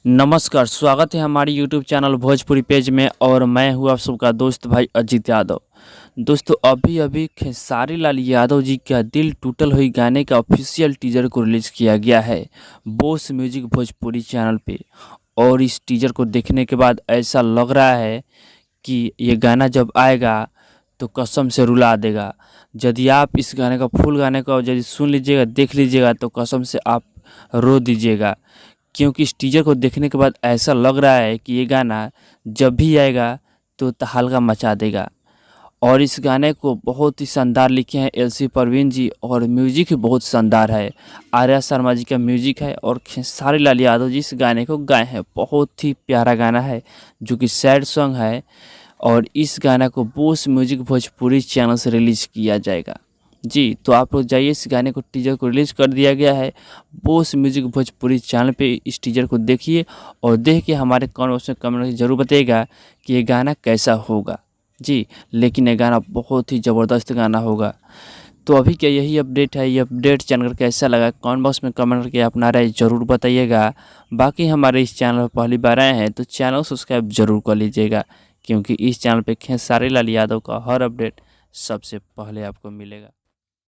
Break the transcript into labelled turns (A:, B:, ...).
A: नमस्कार, स्वागत है हमारी यूट्यूब चैनल भोजपुरी पेज में और मैं हूँ आप सबका दोस्त भाई अजीत यादव। दोस्तों अभी अभी खेसारी लाल यादव जी का दिल टूटल हुई गाने का ऑफिशियल टीजर को रिलीज़ किया गया है बोस म्यूजिक भोजपुरी चैनल पे। और इस टीजर को देखने के बाद ऐसा लग रहा है कि ये गाना जब आएगा तो कसम से रुला देगा। यदि आप इस गाने का फुल गाने को यदि सुन लीजिएगा, देख लीजिएगा तो कसम से आप रो दीजिएगा, क्योंकि इस टीजर को देखने के बाद ऐसा लग रहा है कि ये गाना जब भी आएगा तो तहलका मचा देगा। और इस गाने को बहुत ही शानदार लिखे हैं एलसी परवीन जी और म्यूजिक भी बहुत शानदार है। आर्या शर्मा जी का म्यूजिक है और खेसारी लाल यादव जी इस गाने को गाए हैं। बहुत ही प्यारा गाना है जो कि सैड सॉन्ग है और इस गाना को बोस म्यूजिक भोजपुरी चैनल से रिलीज़ किया जाएगा। जी, तो आप लोग जाइए, इस गाने को टीजर को रिलीज़ कर दिया गया है बोस म्यूजिक भोजपुरी चैनल पे। इस टीजर को देखिए और देख के हमारे कमेंट बॉक्स में कमेंट करके ज़रूर बताइएगा कि ये गाना कैसा होगा। जी, लेकिन ये गाना बहुत ही ज़बरदस्त गाना होगा। तो अभी क्या यही अपडेट है। ये अपडेट जानकर कैसा लगा कमेंट बॉक्स में कमेंट करके अपना राय ज़रूर बताइएगा। बाकी हमारे इस चैनल पर पहली बार आए हैं तो चैनल सब्सक्राइब ज़रूर कर लीजिएगा, क्योंकि इस चैनल पे खेसारी लाल यादव का हर अपडेट सबसे पहले आपको मिलेगा।